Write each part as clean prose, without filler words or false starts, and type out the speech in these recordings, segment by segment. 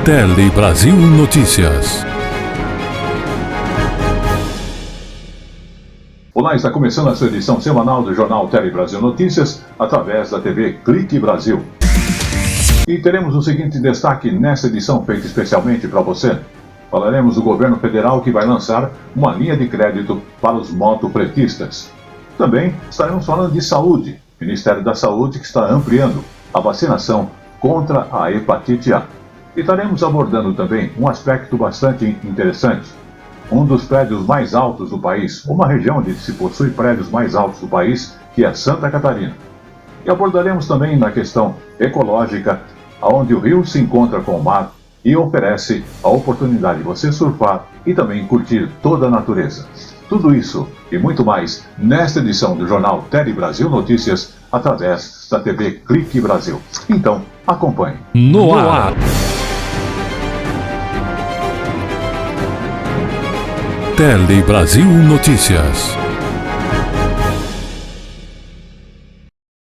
Tele Brasil Notícias. Olá, está começando a sua edição semanal do Jornal Tele Brasil Notícias, através da TV Clique Brasil. E teremos o seguinte destaque nesta edição feita especialmente para você. Falaremos do governo federal que vai lançar uma linha de crédito para os motofretistas. Também estaremos falando de saúde. O Ministério da Saúde que está ampliando a vacinação contra a hepatite A. E estaremos abordando também um aspecto bastante interessante. Um dos prédios mais altos do país, uma região onde se possui prédios mais altos do país, que é Santa Catarina. E abordaremos também na questão ecológica, onde o rio se encontra com o mar e oferece a oportunidade de você surfar e também curtir toda a natureza. Tudo isso e muito mais nesta edição do Jornal Tele Brasil Notícias, através da TV Clique Brasil. Então, acompanhe. No ar. Tele Brasil Notícias.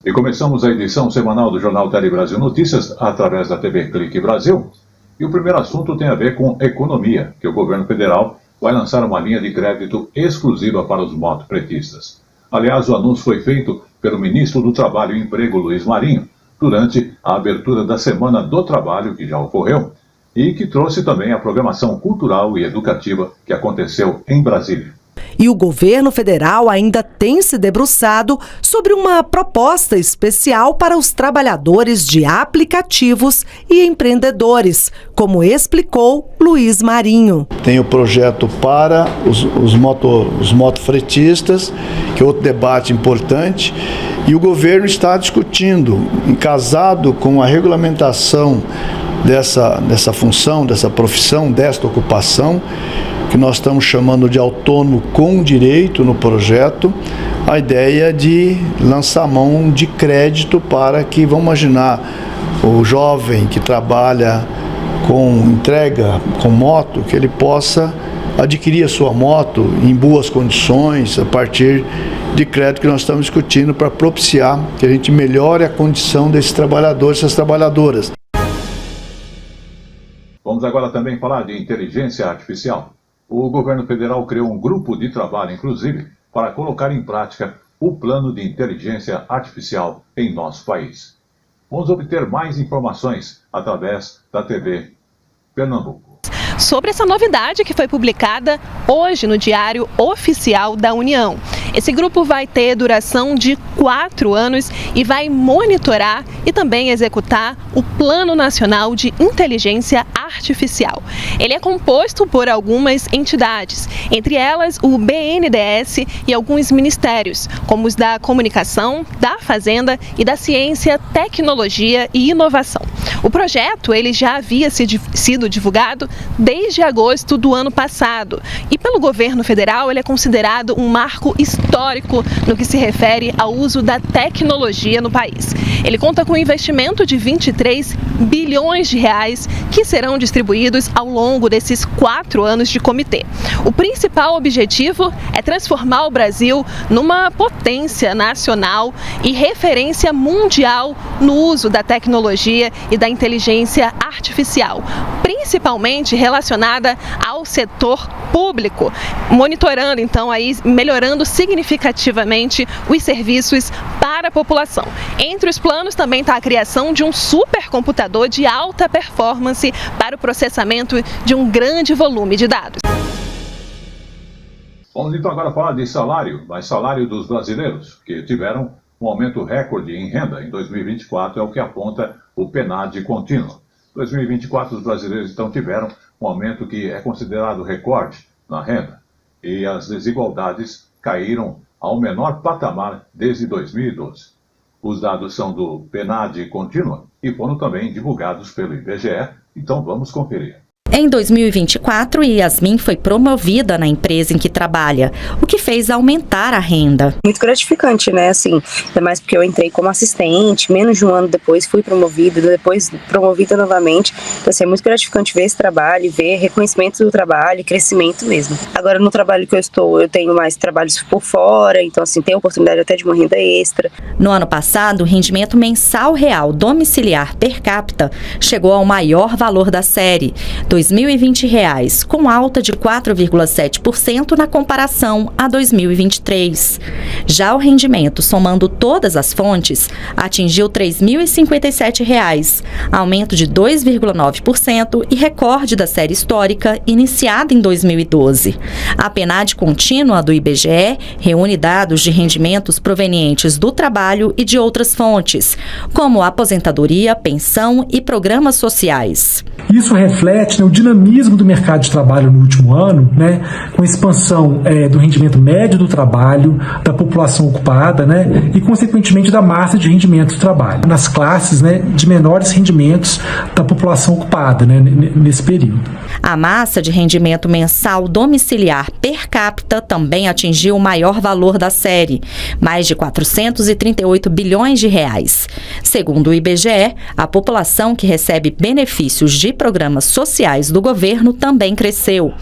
E começamos a edição semanal do Jornal Tele Brasil Notícias através da TV Clique Brasil. E o primeiro assunto tem a ver com economia, que o governo federal vai lançar uma linha de crédito exclusiva para os motofretistas. Aliás, o anúncio foi feito pelo ministro do Trabalho e Emprego, Luiz Marinho, durante a abertura da Semana do Trabalho, que já ocorreu, e que trouxe também a programação cultural e educativa que aconteceu em Brasília. E o governo federal ainda tem se debruçado sobre uma proposta especial para os trabalhadores de aplicativos e empreendedores, como explicou Luiz Marinho. Tem o projeto para os motofretistas, que é outro debate importante, e o governo está discutindo, casado com a regulamentação dessa função, dessa profissão, desta ocupação, que nós estamos chamando de autônomo com direito no projeto, a ideia de lançar mão de crédito para que, vamos imaginar, o jovem que trabalha com entrega, com moto, que ele possa adquirir a sua moto em boas condições, a partir de crédito que nós estamos discutindo para propiciar que a gente melhore a condição desses trabalhadores e dessas trabalhadoras. Vamos agora também falar de inteligência artificial. O governo federal criou um grupo de trabalho, inclusive, para colocar em prática o plano de inteligência artificial em nosso país. Vamos obter mais informações através da TV Pernambuco. Sobre essa novidade que foi publicada hoje no Diário Oficial da União. Esse grupo vai ter duração de 4 anos e vai monitorar e também executar o Plano Nacional de Inteligência Artificial. Ele é composto por algumas entidades, entre elas o BNDES e alguns ministérios, como os da Comunicação, da Fazenda e da Ciência, Tecnologia e Inovação. O projeto ele já havia sido divulgado desde agosto do ano passado e pelo governo federal ele é considerado um marco histórico no que se refere ao uso da tecnologia no país. Ele conta com um investimento de 23 bilhões de reais que serão distribuídos ao longo desses 4 anos de comitê. O principal objetivo é transformar o Brasil numa potência nacional e referência mundial no uso da tecnologia e da inteligência artificial, principalmente relacionada ao setor público, monitorando então aí, melhorando significativamente os serviços para a população. Entre os planos também está a criação de um supercomputador de alta performance para o processamento de um grande volume de dados. Vamos então agora falar de salário, mas salário dos brasileiros, que tiveram um aumento recorde em renda em 2024, é o que aponta o PNAD contínuo. Em 2024, os brasileiros então tiveram um aumento que é considerado recorde na renda e as desigualdades caíram ao menor patamar desde 2012. Os dados são do PNAD contínuo e foram também divulgados pelo IBGE, então vamos conferir. Em 2024, Yasmin foi promovida na empresa em que trabalha, o que fez aumentar a renda. Muito gratificante, né? Assim, ainda mais porque eu entrei como assistente, menos de um ano depois fui promovida, depois promovida novamente. Então, assim, é muito gratificante ver esse trabalho, ver reconhecimento do trabalho, crescimento mesmo. Agora, no trabalho que eu estou, eu tenho mais trabalhos por fora, então, assim, tem oportunidade até de uma renda extra. No ano passado, o rendimento mensal real domiciliar per capita chegou ao maior valor da série, R$ 2.020, com alta de 4,7% na comparação a 2023. Já o rendimento, somando todas as fontes, atingiu R$ 3.057, aumento de 2,9% e recorde da série histórica iniciada em 2012. A PNAD contínua do IBGE reúne dados de rendimentos provenientes do trabalho e de outras fontes, como aposentadoria, pensão e programas sociais. Isso reflete o dinamismo do mercado de trabalho no último ano, com a expansão do rendimento médio do trabalho, da população ocupada, e consequentemente da massa de rendimento do trabalho, nas classes de menores rendimentos da população ocupada nesse período. A massa de rendimento mensal domiciliar per capita também atingiu o maior valor da série, mais de R$ 438 bilhões. Segundo o IBGE, a população que recebe benefícios de programas sociais do governo também cresceu,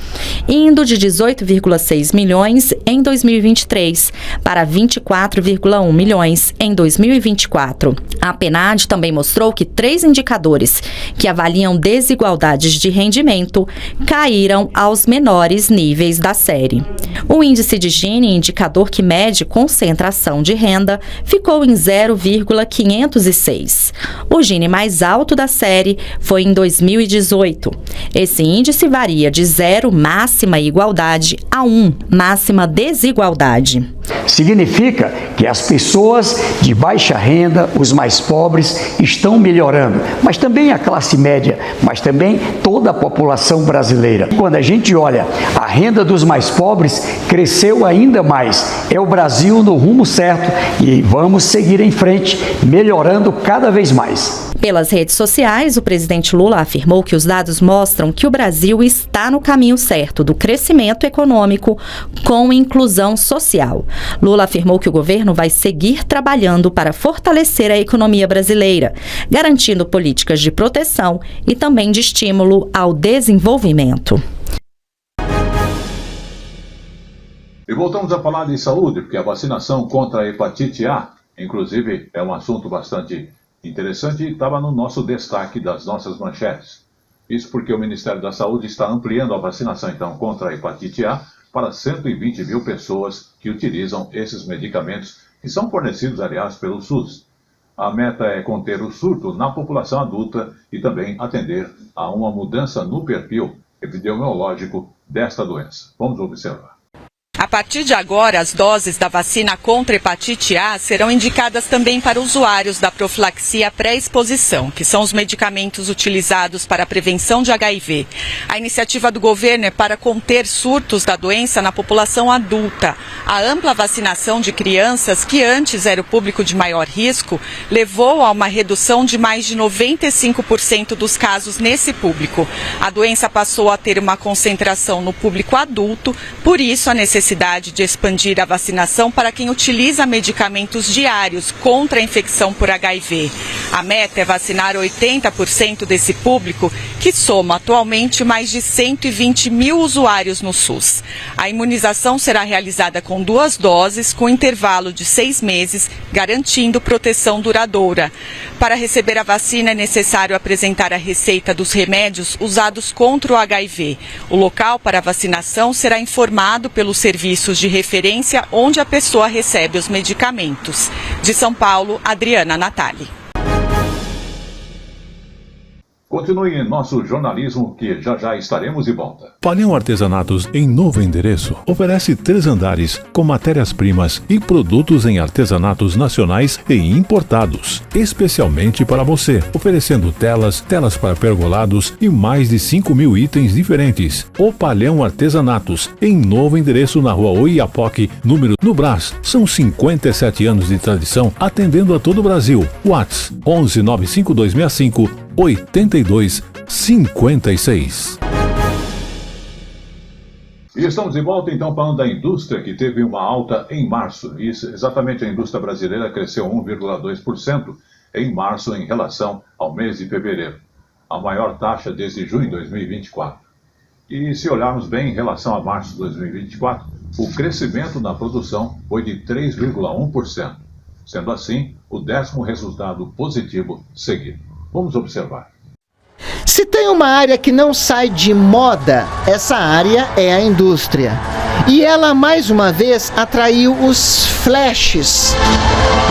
indo de 18,6 milhões em 2023 para 24,1 milhões em 2024. A PNAD também mostrou que 3 indicadores que avaliam desigualdades de rendimento caíram aos menores níveis da série. O índice de Gini, indicador que mede concentração de renda, ficou em 0,506. O Gini mais alto da série foi em 2018. Esse índice varia de 0, máxima igualdade, a 1, máxima desigualdade. Significa que as pessoas de baixa renda, os mais pobres, estão melhorando, mas também a classe média, mas também toda a população brasileira. Quando a gente olha, a renda dos mais pobres cresceu ainda mais. É o Brasil no rumo certo e vamos seguir em frente, melhorando cada vez mais. Pelas redes sociais, o presidente Lula afirmou que os dados mostram que o Brasil está no caminho certo do crescimento econômico com inclusão social. Lula afirmou que o governo vai seguir trabalhando para fortalecer a economia brasileira, garantindo políticas de proteção e também de estímulo ao desenvolvimento. E voltamos a falar de saúde, porque a vacinação contra a hepatite A, inclusive, é um assunto bastante interessante e estava no nosso destaque das nossas manchetes. Isso porque o Ministério da Saúde está ampliando a vacinação, então, contra a hepatite A para 120 mil pessoas que utilizam esses medicamentos, que são fornecidos, aliás, pelo SUS. A meta é conter o surto na população adulta e também atender a uma mudança no perfil epidemiológico desta doença. Vamos observar. A partir de agora, as doses da vacina contra hepatite A serão indicadas também para usuários da profilaxia pré-exposição, que são os medicamentos utilizados para a prevenção de HIV. A iniciativa do governo é para conter surtos da doença na população adulta. A ampla vacinação de crianças, que antes era o público de maior risco, levou a uma redução de mais de 95% dos casos nesse público. A doença passou a ter uma concentração no público adulto, por isso a necessidade de expandir a vacinação para quem utiliza medicamentos diários contra a infecção por HIV. A meta é vacinar 80% desse público, que soma atualmente mais de 120 mil usuários no SUS. A imunização será realizada com 2 doses, com intervalo de 6 meses, garantindo proteção duradoura. Para receber a vacina é necessário apresentar a receita dos remédios usados contra o HIV. O local para a vacinação será informado pelos serviços de referência onde a pessoa recebe os medicamentos. De São Paulo, Adriana Natali. Continue em nosso jornalismo, que já estaremos de volta. Palhão Artesanatos, em novo endereço, oferece 3 andares com matérias-primas e produtos em artesanatos nacionais e importados, especialmente para você, oferecendo telas para pergolados e mais de 5.000 itens diferentes. O Palhão Artesanatos, em novo endereço na Rua Oiapoque, número no Brás. São 57 anos de tradição, atendendo a todo o Brasil. WhatsApp 11 95265 8256. E estamos de volta então falando da indústria, que teve uma alta em março. Isso, exatamente, a indústria brasileira cresceu 1,2% em março em relação ao mês de fevereiro, a maior taxa desde junho de 2024. E se olharmos bem em relação a março de 2024, o crescimento na produção foi de 3,1%, sendo assim o 10º resultado positivo seguido. Vamos observar. Se tem uma área que não sai de moda, essa área é a indústria. E ela, mais uma vez, atraiu os flashes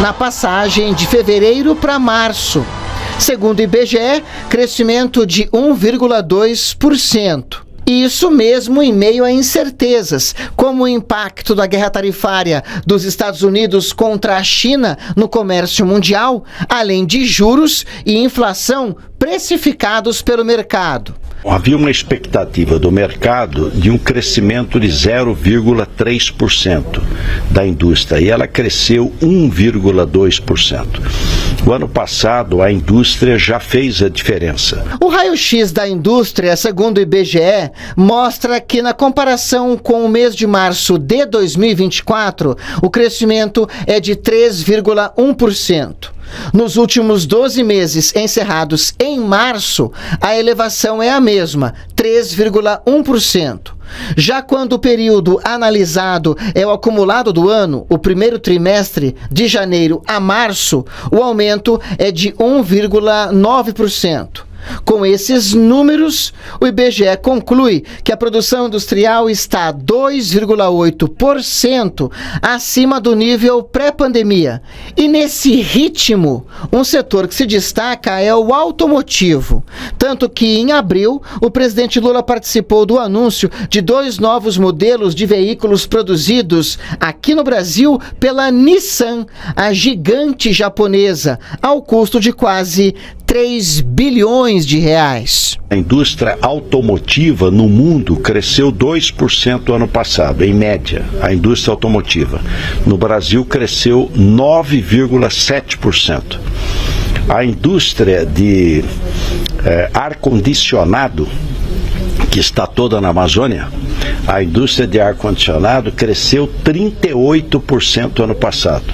na passagem de fevereiro para março. Segundo o IBGE, crescimento de 1,2%. Isso mesmo em meio a incertezas, como o impacto da guerra tarifária dos Estados Unidos contra a China no comércio mundial, além de juros e inflação precificados pelo mercado. Havia uma expectativa do mercado de um crescimento de 0,3% da indústria e ela cresceu 1,2%. O ano passado, a indústria já fez a diferença. O raio-x da indústria, segundo o IBGE, mostra que na comparação com o mês de março de 2024, o crescimento é de 3,1%. Nos últimos 12 meses encerrados em março, a elevação é a mesma, 3,1%. Já quando o período analisado é o acumulado do ano, o primeiro trimestre, de janeiro a março, o aumento é de 1,9%. Com esses números, o IBGE conclui que a produção industrial está 2,8% acima do nível pré-pandemia. E nesse ritmo, um setor que se destaca é o automotivo. Tanto que, em abril, o presidente Lula participou do anúncio de 2 novos modelos de veículos produzidos aqui no Brasil pela Nissan, a gigante japonesa, ao custo de quase 3 bilhões de reais. A indústria automotiva no mundo cresceu 2% ano passado, em média, a indústria automotiva. No Brasil cresceu 9,7%. A indústria de ar-condicionado, que está toda na Amazônia, a indústria de ar-condicionado cresceu 38% ano passado.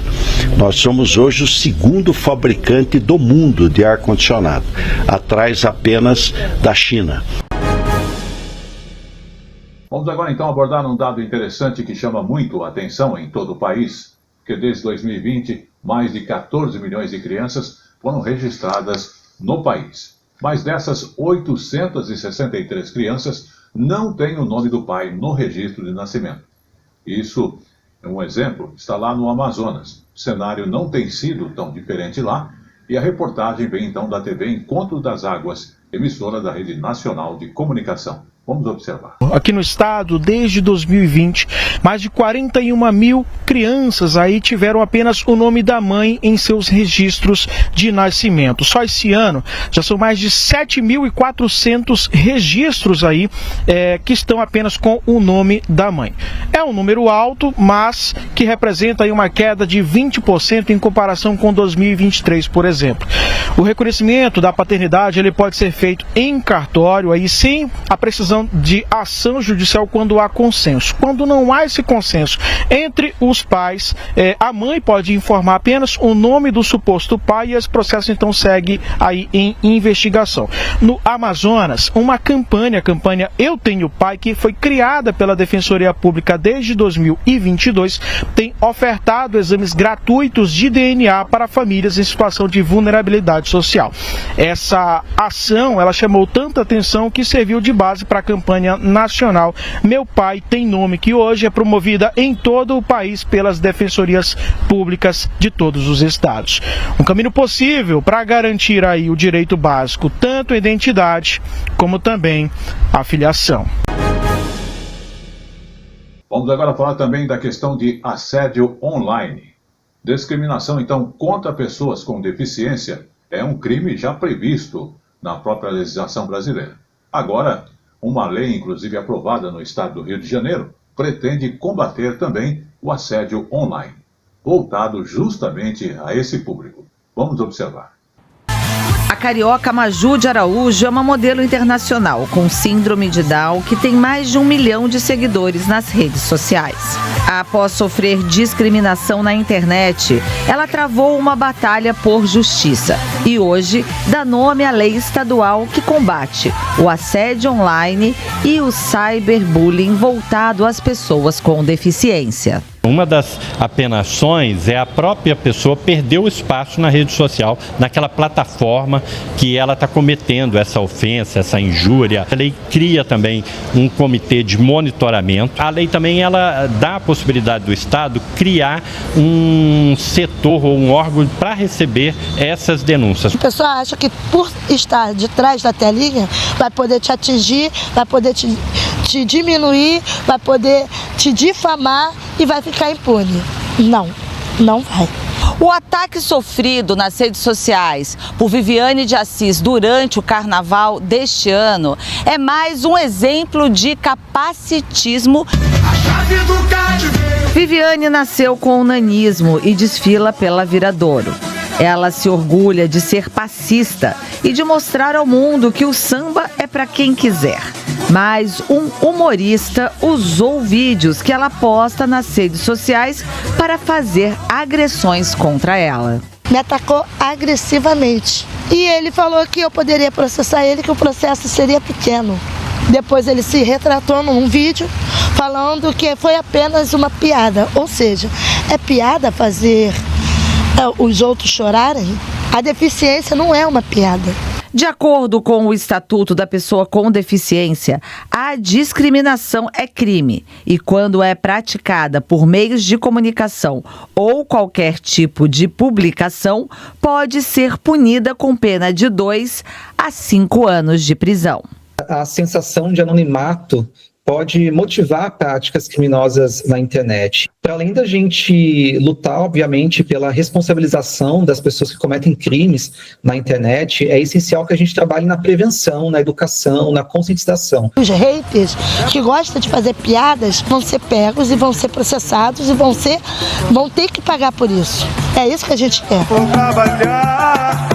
Nós somos hoje o 2º fabricante do mundo de ar-condicionado, atrás apenas da China. Vamos agora então abordar um dado interessante que chama muito a atenção em todo o país, que desde 2020, mais de 14 milhões de crianças foram registradas no país. Mas dessas, 863 crianças não têm o nome do pai no registro de nascimento. Isso, um exemplo, está lá no Amazonas. O cenário não tem sido tão diferente lá, e a reportagem vem então da TV Encontro das Águas, emissora da Rede Nacional de Comunicação. Vamos observar. Aqui no estado, desde 2020, mais de 41 mil crianças aí tiveram apenas o nome da mãe em seus registros de nascimento. Só esse ano já são mais de 7.400 registros aí que estão apenas com o nome da mãe. É um número alto, mas que representa aí uma queda de 20% em comparação com 2023, por exemplo. O reconhecimento da paternidade ele pode ser feito em cartório, aí sem a precisão de ação judicial quando há consenso. Quando não há esse consenso entre os pais, a mãe pode informar apenas o nome do suposto pai e esse processo então segue aí em investigação. No Amazonas, uma campanha, a campanha Eu Tenho Pai, que foi criada pela Defensoria Pública desde 2022, tem ofertado exames gratuitos de DNA para famílias em situação de vulnerabilidade social. Essa ação, ela chamou tanta atenção que serviu de base para a campanha nacional Meu Pai Tem Nome, que hoje é promovida em todo o país pelas defensorias públicas de todos os estados. Um caminho possível para garantir aí o direito básico, tanto a identidade como também a filiação. Vamos agora falar também da questão de assédio online. Discriminação, então, contra pessoas com deficiência é um crime já previsto na própria legislação brasileira. Agora, uma lei, inclusive aprovada no estado do Rio de Janeiro, pretende combater também o assédio online, voltado justamente a esse público. Vamos observar. A carioca Maju de Araújo é uma modelo internacional com síndrome de Down que tem mais de 1 milhão de seguidores nas redes sociais. Após sofrer discriminação na internet, ela travou uma batalha por justiça e hoje dá nome à lei estadual que combate o assédio online e o cyberbullying voltado às pessoas com deficiência. Uma das apenações é a própria pessoa perder o espaço na rede social, naquela plataforma que ela está cometendo essa ofensa, essa injúria. A lei cria também um comitê de monitoramento. A lei também ela dá a possibilidade do Estado criar um setor ou um órgão para receber essas denúncias. A pessoa acha que por estar de trás da telinha vai poder te atingir, vai poder te diminuir, vai poder te difamar e vai ficar impune. Não vai. O ataque sofrido nas redes sociais por Viviane de Assis durante o carnaval deste ano é mais um exemplo de capacitismo. Viviane nasceu com o nanismo e desfila pela Viradouro. Ela se orgulha de ser passista e de mostrar ao mundo que o samba é para quem quiser. Mas um humorista usou vídeos que ela posta nas redes sociais para fazer agressões contra ela. Me atacou agressivamente. E ele falou que eu poderia processar ele, que o processo seria pequeno. Depois ele se retratou num vídeo falando que foi apenas uma piada. Ou seja, é piada fazer os outros chorarem? A deficiência não é uma piada. De acordo com o Estatuto da Pessoa com Deficiência, a discriminação é crime e, quando é praticada por meios de comunicação ou qualquer tipo de publicação, pode ser punida com pena de 2 a 5 anos de prisão. A sensação de anonimato pode motivar práticas criminosas na internet. Para além da gente lutar, obviamente, pela responsabilização das pessoas que cometem crimes na internet, é essencial que a gente trabalhe na prevenção, na educação, na conscientização. Os haters que gostam de fazer piadas vão ser pegos e vão ser processados e vão ter que pagar por isso. É isso que a gente quer. Vou trabalhar,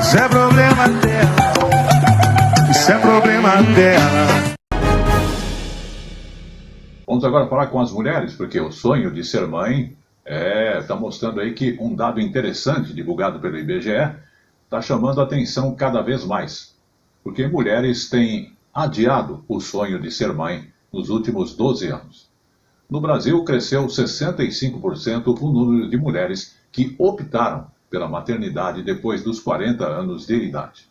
isso é problema dela, isso é problema dela. Vamos agora falar com as mulheres, porque o sonho de ser mãe está mostrando aí que um dado interessante divulgado pelo IBGE está chamando a atenção cada vez mais. Porque mulheres têm adiado o sonho de ser mãe nos últimos 12 anos. No Brasil, cresceu 65% o número de mulheres que optaram pela maternidade depois dos 40 anos de idade.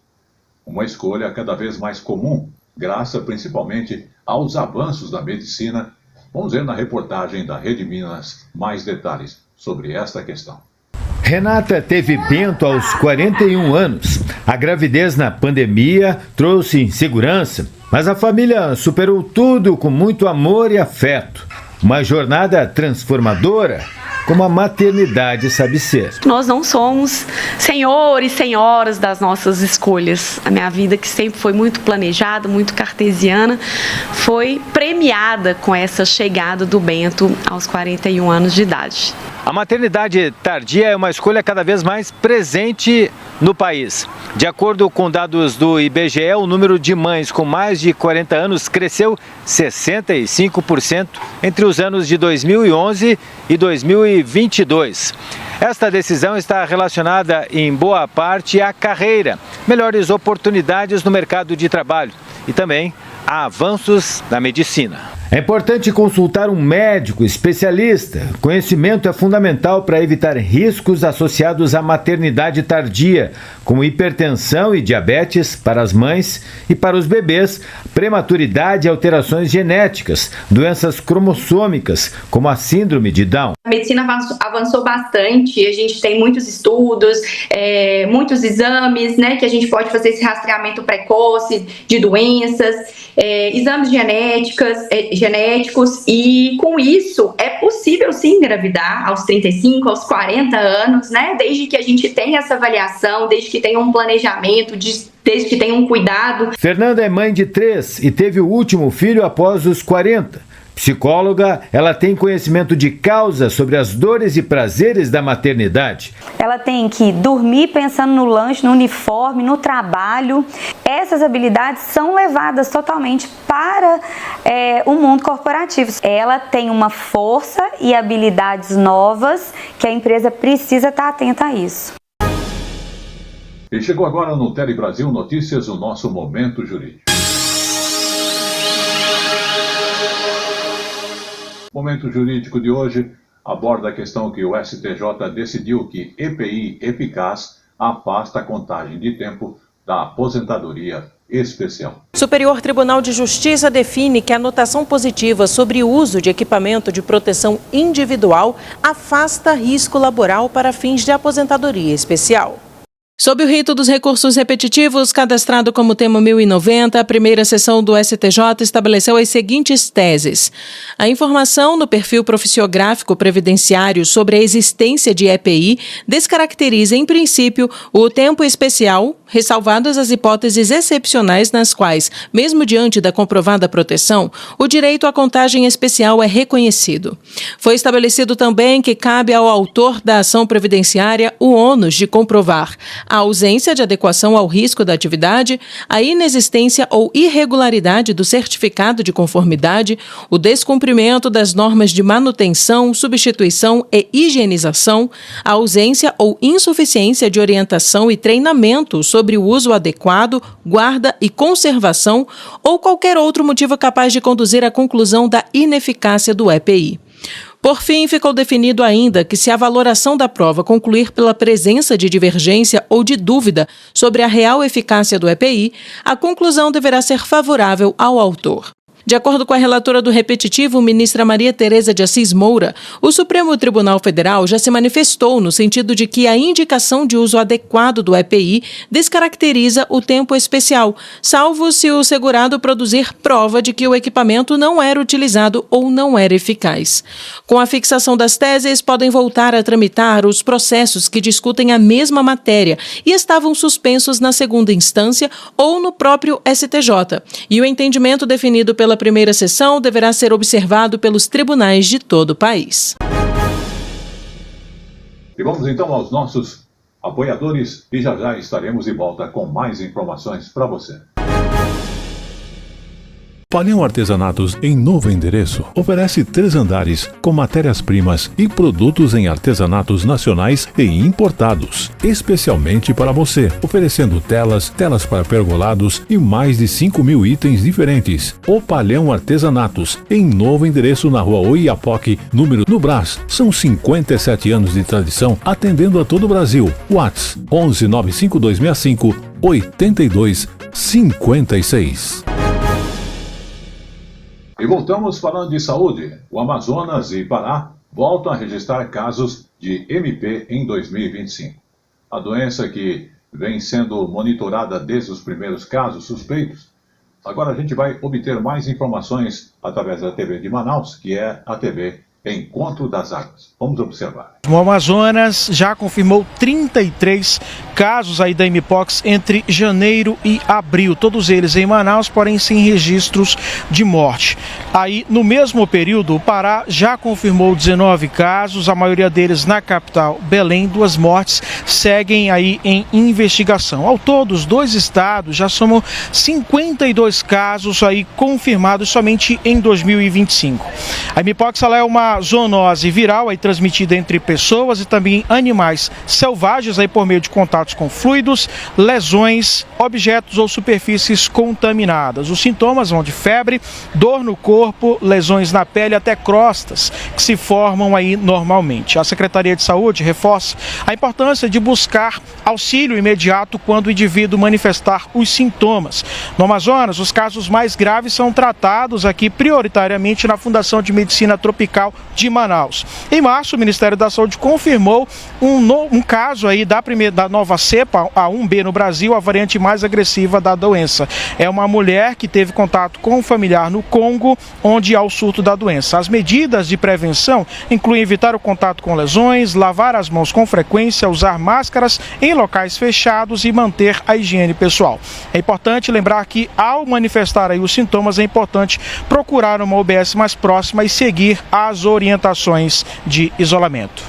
Uma escolha cada vez mais comum, graças principalmente aos avanços da medicina. Vamos ver na reportagem da Rede Minas mais detalhes sobre esta questão. Renata teve Bento aos 41 anos. A gravidez na pandemia trouxe insegurança, mas a família superou tudo com muito amor e afeto. Uma jornada transformadora, como a maternidade sabe ser. Nós não somos senhores e senhoras das nossas escolhas. A minha vida, que sempre foi muito planejada, muito cartesiana, foi premiada com essa chegada do Bento aos 41 anos de idade. A maternidade tardia é uma escolha cada vez mais presente no país. De acordo com dados do IBGE, o número de mães com mais de 40 anos cresceu 65% entre os anos de 2011 e 2022. Esta decisão está relacionada em boa parte à carreira, melhores oportunidades no mercado de trabalho e também a avanços na medicina. É importante consultar um médico especialista. Conhecimento é fundamental para evitar riscos associados à maternidade tardia, como hipertensão e diabetes para as mães e para os bebês, prematuridade e alterações genéticas, doenças cromossômicas, como a síndrome de Down. A medicina avançou bastante, a gente tem muitos estudos, muitos exames, né, que a gente pode fazer esse rastreamento precoce de doenças, exames genéticos, e com isso é possível sim engravidar aos 35, aos 40 anos, né, desde que a gente tenha essa avaliação, desde que tenha um planejamento, desde que tenha um cuidado. Fernanda é mãe de 3 e teve o último filho após os 40. Psicóloga, ela tem conhecimento de causa sobre as dores e prazeres da maternidade. Ela tem que dormir pensando no lanche, no uniforme, no trabalho. Essas habilidades são levadas totalmente para o mundo corporativo. Ela tem uma força e habilidades novas que a empresa precisa estar atenta a isso. E chegou agora no Tele Brasil Notícias o nosso Momento Jurídico. O Momento Jurídico de hoje aborda a questão que o STJ decidiu que EPI eficaz afasta a contagem de tempo da aposentadoria especial. O Superior Tribunal de Justiça define que a anotação positiva sobre o uso de equipamento de proteção individual afasta risco laboral para fins de aposentadoria especial. Sob o rito dos recursos repetitivos, cadastrado como tema 1090, a primeira sessão do STJ estabeleceu as seguintes teses. A informação no perfil profissiográfico previdenciário sobre a existência de EPI descaracteriza, em princípio, o tempo especial, ressalvadas as hipóteses excepcionais nas quais, mesmo diante da comprovada proteção, o direito à contagem especial é reconhecido. Foi estabelecido também que cabe ao autor da ação previdenciária o ônus de comprovar a ausência de adequação ao risco da atividade, a inexistência ou irregularidade do certificado de conformidade, o descumprimento das normas de manutenção, substituição e higienização, a ausência ou insuficiência de orientação e treinamento sobre o uso adequado, guarda e conservação ou qualquer outro motivo capaz de conduzir à conclusão da ineficácia do EPI. Por fim, ficou definido ainda que se a valoração da prova concluir pela presença de divergência ou de dúvida sobre a real eficácia do EPI, a conclusão deverá ser favorável ao autor. De acordo com a relatora do repetitivo, ministra Maria Tereza de Assis Moura, o Supremo Tribunal Federal já se manifestou no sentido de que a indicação de uso adequado do EPI descaracteriza o tempo especial, salvo se o segurado produzir prova de que o equipamento não era utilizado ou não era eficaz. Com a fixação das teses, podem voltar a tramitar os processos que discutem a mesma matéria e estavam suspensos na segunda instância ou no próprio STJ, e o entendimento definido pela primeira sessão deverá ser observado pelos tribunais de todo o país. E vamos então aos nossos apoiadores e já estaremos de volta com mais informações para você. Palhão Artesanatos, em novo endereço, oferece 3 andares com matérias-primas e produtos em artesanatos nacionais e importados, especialmente para você, oferecendo telas para pergolados e mais de 5.000 itens diferentes. O Palhão Artesanatos, em novo endereço na Rua Oiapoque, número no Brás. São 57 anos de tradição, atendendo a todo o Brasil. WhatsApp 11 95265 8256. E voltamos falando de saúde. O Amazonas e Pará voltam a registrar casos de MP em 2025. A doença que vem sendo monitorada desde os primeiros casos suspeitos. Agora a gente vai obter mais informações através da TV de Manaus, que é a TV Encontro das Águas. Vamos observar. O Amazonas já confirmou 33 casos aí da Mpox entre janeiro e abril, todos eles em Manaus, porém sem registros de morte. Aí, no mesmo período, o Pará já confirmou 19 casos, a maioria deles na capital Belém. 2 mortes seguem aí em investigação. Ao todo, os 2 estados já somam 52 casos aí confirmados somente em 2025. A Mpox ela é uma zoonose viral aí transmitida entre pessoas e também animais selvagens aí por meio de contatos com fluidos, lesões, objetos ou superfícies contaminadas. Os sintomas vão de febre, dor no corpo, lesões na pele até crostas que se formam aí normalmente. A Secretaria de Saúde reforça a importância de buscar auxílio imediato quando o indivíduo manifestar os sintomas. No Amazonas, os casos mais graves são tratados aqui prioritariamente na Fundação de Medicina Tropical de Manaus. Em março, o Ministério da Saúde confirmou um caso aí da nova nova cepa, a 1B no Brasil, a variante mais agressiva da doença. É uma mulher que teve contato com um familiar no Congo, onde há o surto da doença. As medidas de prevenção incluem evitar o contato com lesões, lavar as mãos com frequência, usar máscaras em locais fechados e manter a higiene pessoal. É importante lembrar que, ao manifestar aí os sintomas, é importante procurar uma UBS mais próxima e seguir as orientações de isolamento.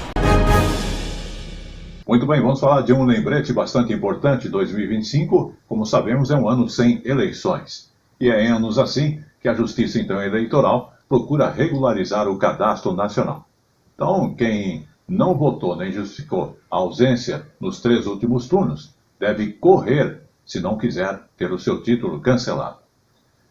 Muito bem, vamos falar de um lembrete bastante importante. 2025, como sabemos, é um ano sem eleições. E é em anos assim que a Justiça então Eleitoral procura regularizar o cadastro nacional. Então, quem não votou nem justificou a ausência nos 3 últimos turnos deve correr se não quiser ter o seu título cancelado.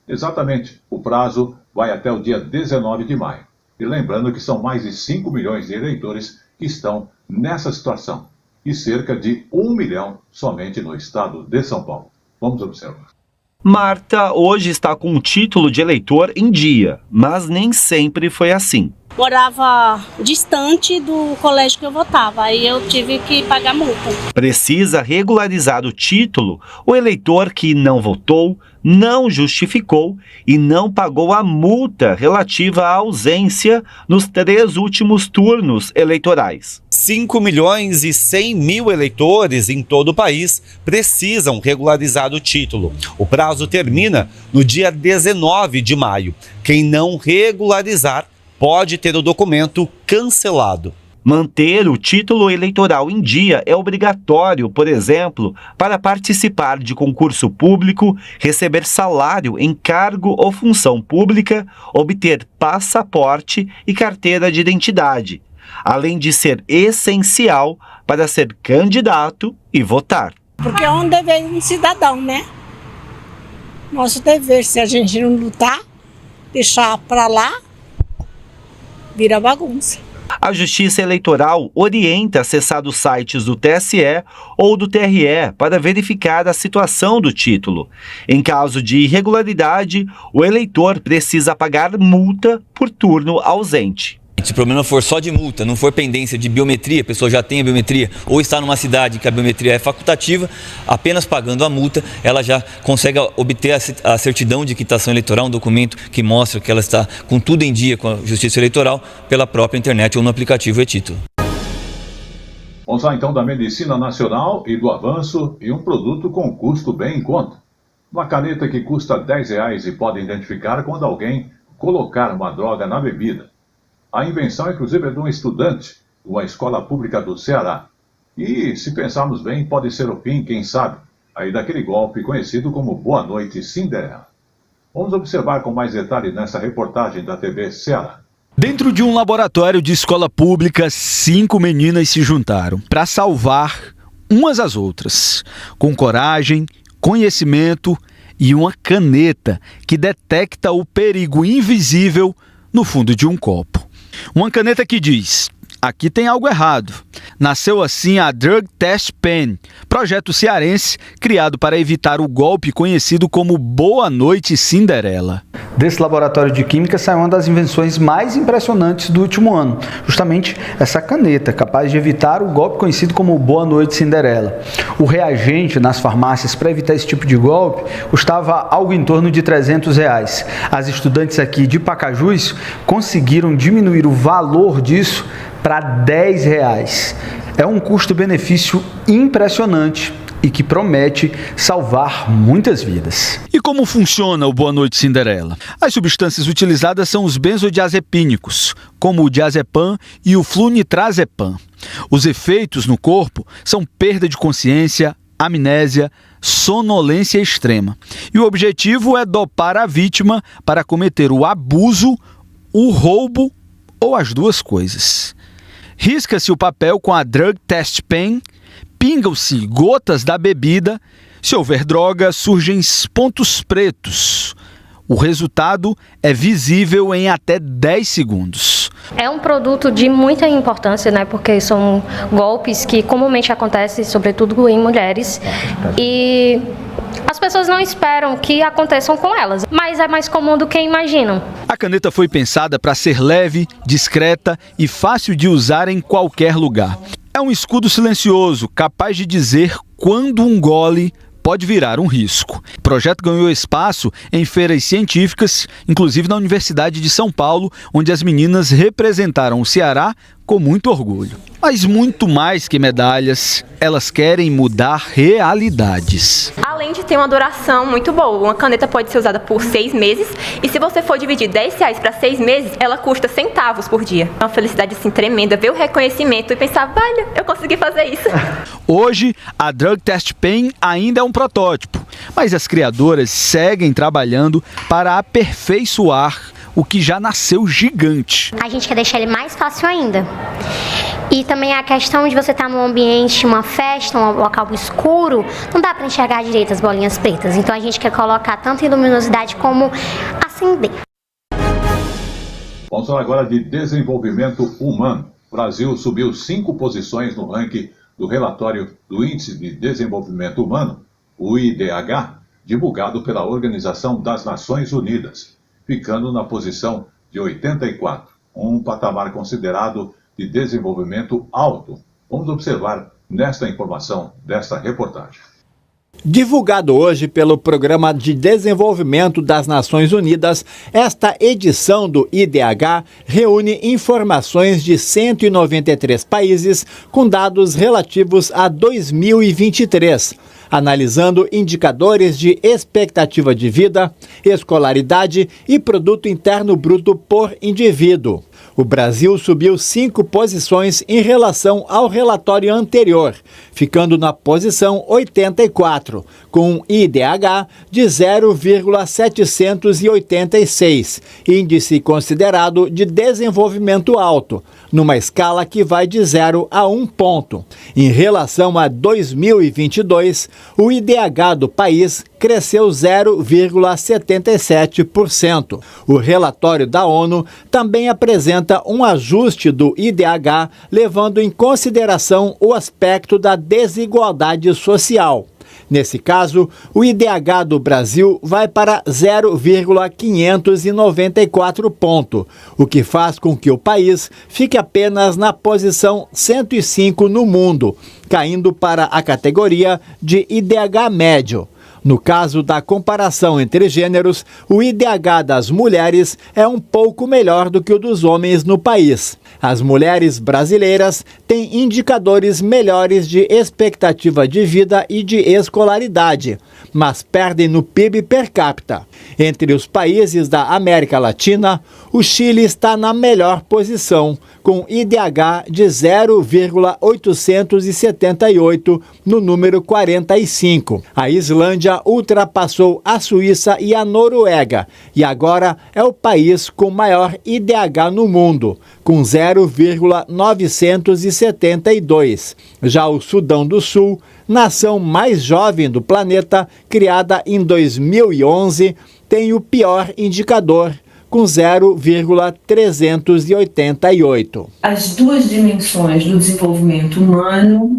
Exatamente, o prazo vai até o dia 19 de maio. E lembrando que são mais de 5 milhões de eleitores que estão nessa situação. E cerca de 1 milhão somente no estado de São Paulo. Vamos observar. Marta hoje está com o título de eleitor em dia, mas nem sempre foi assim. Morava distante do colégio que eu votava, aí eu tive que pagar multa. Precisa regularizar o título o eleitor que não votou, não justificou e não pagou a multa relativa à ausência nos 3 últimos turnos eleitorais. 5 milhões e 100 mil eleitores em todo o país precisam regularizar o título. O prazo termina no dia 19 de maio. Quem não regularizar pode ter o documento cancelado. Manter o título eleitoral em dia é obrigatório, por exemplo, para participar de concurso público, receber salário em cargo ou função pública, obter passaporte e carteira de identidade, além de ser essencial para ser candidato e votar. Porque é um dever de um cidadão, né? Nosso dever, se a gente não lutar, deixar para lá, vira bagunça. A Justiça Eleitoral orienta a acessar os sites do TSE ou do TRE para verificar a situação do título. Em caso de irregularidade, o eleitor precisa pagar multa por turno ausente. Se o problema for só de multa, não for pendência de biometria, a pessoa já tem a biometria, ou está numa cidade que a biometria é facultativa, apenas pagando a multa, ela já consegue obter a certidão de quitação eleitoral, um documento que mostra que ela está com tudo em dia com a Justiça Eleitoral, pela própria internet ou no aplicativo e-título. Vamos lá então da medicina nacional e do avanço e um produto com custo bem em conta. Uma caneta que custa R$10 e pode identificar quando alguém colocar uma droga na bebida. A invenção, inclusive, é de um estudante de uma escola pública do Ceará. E, se pensarmos bem, pode ser o fim, quem sabe, aí daquele golpe conhecido como Boa Noite Cinderela. Vamos observar com mais detalhes nessa reportagem da TV Ceará. Dentro de um laboratório de escola pública, 5 meninas se juntaram para salvar umas às outras, com coragem, conhecimento e uma caneta que detecta o perigo invisível no fundo de um copo. Uma caneta que diz: aqui tem algo errado. Nasceu assim a Drug Test Pen, projeto cearense criado para evitar o golpe conhecido como Boa Noite Cinderela. Desse laboratório de química saiu uma das invenções mais impressionantes do último ano, justamente essa caneta, capaz de evitar o golpe conhecido como Boa Noite Cinderela. O reagente nas farmácias para evitar esse tipo de golpe custava algo em torno de R$300. As estudantes aqui de Pacajus conseguiram diminuir o valor disso para R$10. É um custo-benefício impressionante e que promete salvar muitas vidas. E como funciona o Boa Noite Cinderela? As substâncias utilizadas são os benzodiazepínicos, como o diazepam e o flunitrazepam. Os efeitos no corpo são perda de consciência, amnésia, sonolência extrema. E o objetivo é dopar a vítima para cometer o abuso, o roubo ou as duas coisas. Risca-se o papel com a Drug Test Pen, pingam-se gotas da bebida. Se houver droga, surgem pontos pretos. O resultado é visível em até 10 segundos. É um produto de muita importância, né? Porque são golpes que comumente acontecem, sobretudo em mulheres. E as pessoas não esperam que aconteçam com elas, mas é mais comum do que imaginam. A caneta foi pensada para ser leve, discreta e fácil de usar em qualquer lugar. É um escudo silencioso, capaz de dizer quando um gole pode virar um risco. O projeto ganhou espaço em feiras científicas, inclusive na Universidade de São Paulo, onde as meninas representaram o Ceará com muito orgulho. Mas muito mais que medalhas, elas querem mudar realidades. Além de ter uma duração muito boa, uma caneta pode ser usada por 6 meses e se você for dividir R$10 para 6 meses, ela custa centavos por dia. É uma felicidade assim tremenda, ver o reconhecimento e pensar, vale, eu consegui fazer isso. Hoje, a Drug Test Pen ainda é um protótipo, mas as criadoras seguem trabalhando para aperfeiçoar o que já nasceu gigante. A gente quer deixar ele mais fácil ainda. E também a questão de você estar num ambiente, uma festa, um local escuro, não dá para enxergar direito as bolinhas pretas. Então a gente quer colocar tanto em luminosidade como acender. Vamos falar agora de desenvolvimento humano. O Brasil subiu 5 posições no ranking do relatório do Índice de Desenvolvimento Humano, o IDH, divulgado pela Organização das Nações Unidas, ficando na posição de 84, um patamar considerado de desenvolvimento alto. Vamos observar nesta informação desta reportagem. Divulgado hoje pelo Programa de Desenvolvimento das Nações Unidas, esta edição do IDH reúne informações de 193 países com dados relativos a 2023, analisando indicadores de expectativa de vida, escolaridade e produto interno bruto por indivíduo. O Brasil subiu 5 posições em relação ao relatório anterior, ficando na posição 84, com um IDH de 0,786, índice considerado de desenvolvimento alto, numa escala que vai de 0 a 1 ponto. Em relação a 2022, o IDH do país cresceu 0,77%. O relatório da ONU também apresenta um ajuste do IDH, levando em consideração o aspecto da desigualdade social. Nesse caso, o IDH do Brasil vai para 0,594 ponto, o que faz com que o país fique apenas na posição 105 no mundo, caindo para a categoria de IDH médio. No caso da comparação entre gêneros, o IDH das mulheres é um pouco melhor do que o dos homens no país. As mulheres brasileiras têm indicadores melhores de expectativa de vida e de escolaridade, mas perdem no PIB per capita. Entre os países da América Latina, o Chile está na melhor posição, com IDH de 0,878 no número 45. A Islândia ultrapassou a Suíça e a Noruega e agora é o país com maior IDH no mundo, com 0,972. Já o Sudão do Sul, nação mais jovem do planeta, criada em 2011, tem o pior indicador, com 0,388. As duas dimensões do desenvolvimento humano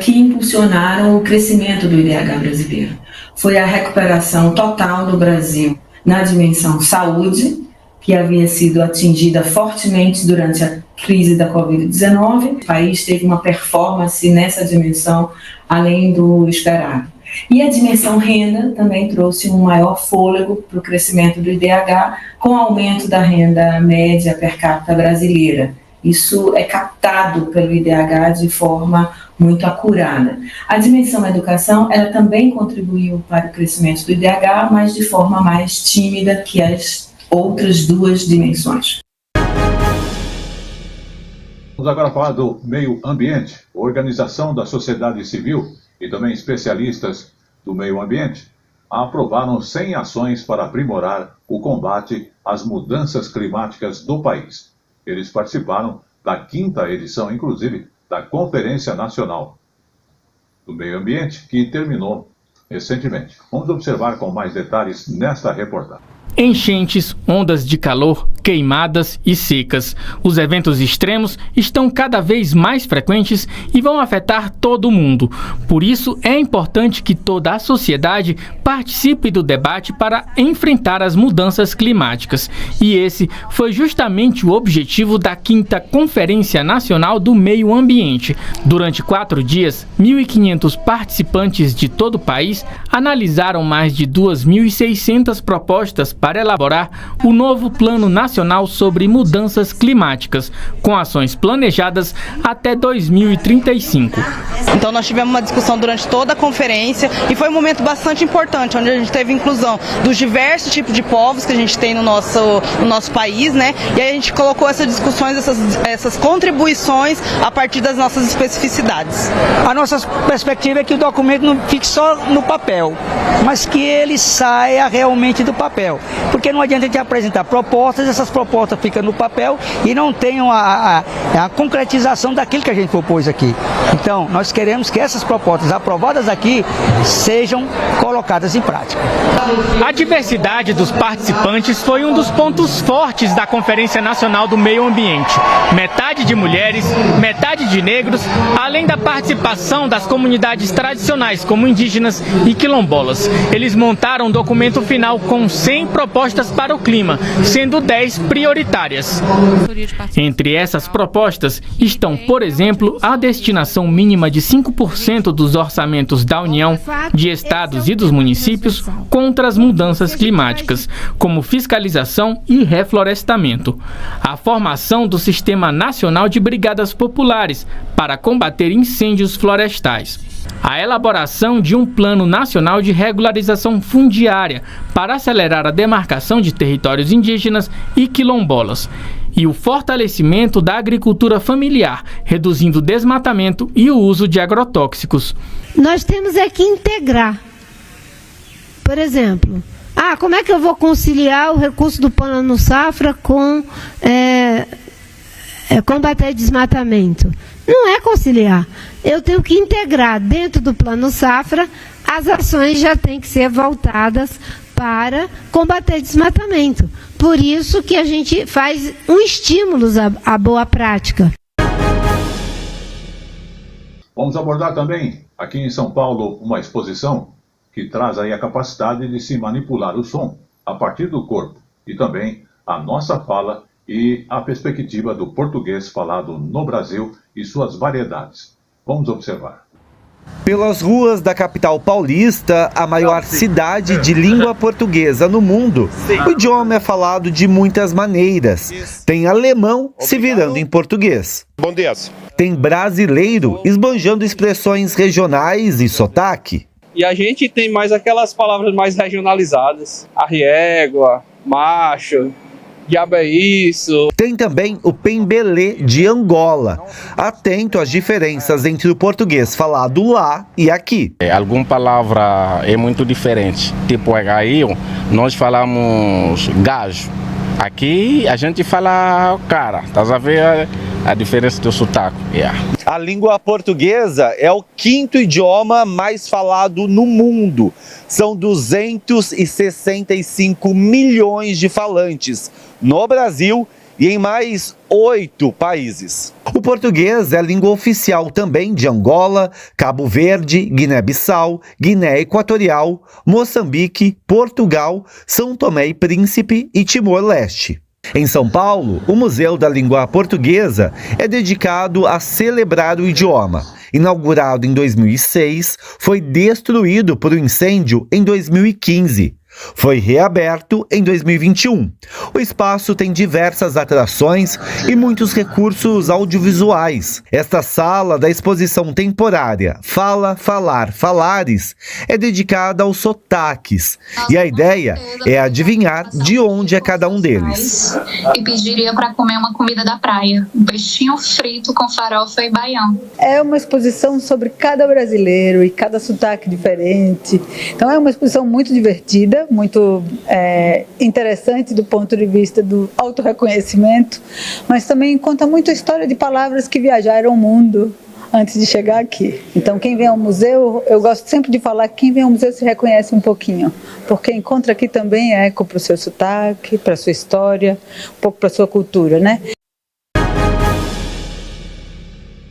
que impulsionaram o crescimento do IDH brasileiro. Foi a recuperação total no Brasil na dimensão saúde, que havia sido atingida fortemente durante a crise da Covid-19. O país teve uma performance nessa dimensão além do esperado. E a dimensão renda também trouxe um maior fôlego para o crescimento do IDH, com o aumento da renda média per capita brasileira. Isso é captado pelo IDH de forma muito acurada. A dimensão educação, ela também contribuiu para o crescimento do IDH, mas de forma mais tímida que as outras duas dimensões. Vamos agora falar do meio ambiente. A Organização da Sociedade Civil e também especialistas do meio ambiente aprovaram 100 ações para aprimorar o combate às mudanças climáticas do país. Eles participaram da 5ª edição, inclusive, da Conferência Nacional do Meio Ambiente, que terminou recentemente. Vamos observar com mais detalhes nesta reportagem. enchentes, ondas de calor, queimadas e secas. Os eventos extremos estão cada vez mais frequentes e vão afetar todo mundo. Por isso, é importante que toda a sociedade participe do debate para enfrentar as mudanças climáticas. E esse foi justamente o objetivo da 5ª Conferência Nacional do Meio Ambiente. Durante 4 dias, 1.500 participantes de todo o país analisaram mais de 2.600 propostas para elaborar o novo Plano Nacional sobre Mudanças Climáticas, com ações planejadas até 2035. Então nós tivemos uma discussão durante toda a conferência e foi um momento bastante importante, onde a gente teve inclusão dos diversos tipos de povos que a gente tem no nosso país, né? E aí a gente colocou essas discussões, essas contribuições a partir das nossas especificidades. A nossa perspectiva é que o documento não fique só no papel, mas que ele saia realmente do papel. Porque não adianta a gente apresentar propostas, essas propostas ficam no papel e não tenham a concretização daquilo que a gente propôs aqui. Então, nós queremos que essas propostas aprovadas aqui sejam colocadas em prática. A diversidade dos participantes foi um dos pontos fortes da Conferência Nacional do Meio Ambiente. Metade de mulheres, metade de negros, além da participação das comunidades tradicionais, como indígenas e quilombolas. Eles montaram um documento final com 100 propostas para o clima, sendo 10 prioritárias. Entre essas propostas estão, por exemplo, a destinação mínima de 5% dos orçamentos da União, de estados e dos municípios contra as mudanças climáticas, como fiscalização e reflorestamento. A formação do Sistema Nacional de Brigadas Populares para combater incêndios florestais. A elaboração de um Plano Nacional de Regularização Fundiária para acelerar a demarcação de territórios indígenas e quilombolas. E o fortalecimento da agricultura familiar, reduzindo o desmatamento e o uso de agrotóxicos. Nós temos que integrar. Por exemplo, como é que eu vou conciliar o recurso do Plano Safra com combater desmatamento? Não é conciliar. Eu tenho que integrar dentro do Plano Safra, as ações já têm que ser voltadas para combater desmatamento. Por isso que a gente faz um estímulo à boa prática. Vamos abordar também, aqui em São Paulo, uma exposição que traz aí a capacidade de se manipular o som a partir do corpo e também a nossa fala e a perspectiva do português falado no Brasil e suas variedades. Vamos observar. Pelas ruas da capital paulista, a maior cidade de língua portuguesa no mundo, o idioma é falado de muitas maneiras. Tem alemão se virando em português. Bom dia. Tem brasileiro esbanjando expressões regionais e sotaque. E a gente tem mais aquelas palavras mais regionalizadas. Arriégua, macho, diabo é isso. Tem também o pembelê de Angola. Atento às diferenças entre o português falado lá e aqui. Alguma palavra é muito diferente. Tipo, aí nós falamos gajo. Aqui a gente fala cara. Estás a ver a diferença do sotaque? A língua portuguesa é o 5º idioma mais falado no mundo. São 265 milhões de falantes no Brasil e em mais 8 países. O português é a língua oficial também de Angola, Cabo Verde, Guiné-Bissau, Guiné Equatorial, Moçambique, Portugal, São Tomé e Príncipe e Timor-Leste. Em São Paulo, o Museu da Língua Portuguesa é dedicado a celebrar o idioma. Inaugurado em 2006, foi destruído por um incêndio em 2015. Foi reaberto em 2021. O espaço tem diversas atrações e muitos recursos audiovisuais. Esta sala da exposição temporária Fala, Falar, Falares é dedicada aos sotaques. E a ideia é adivinhar de onde é cada um deles. E pediria para comer uma comida da praia, um peixinho frito com farofa e baião. É uma exposição sobre cada brasileiro e cada sotaque diferente. Então é uma exposição muito divertida, muito interessante do ponto de vista do autorreconhecimento, mas também conta muito a história de palavras que viajaram o mundo antes de chegar aqui. Então, quem vem ao museu, eu gosto sempre de falar que quem vem ao museu se reconhece um pouquinho, porque encontra aqui também eco para o seu sotaque, para a sua história, um pouco para a sua cultura, né?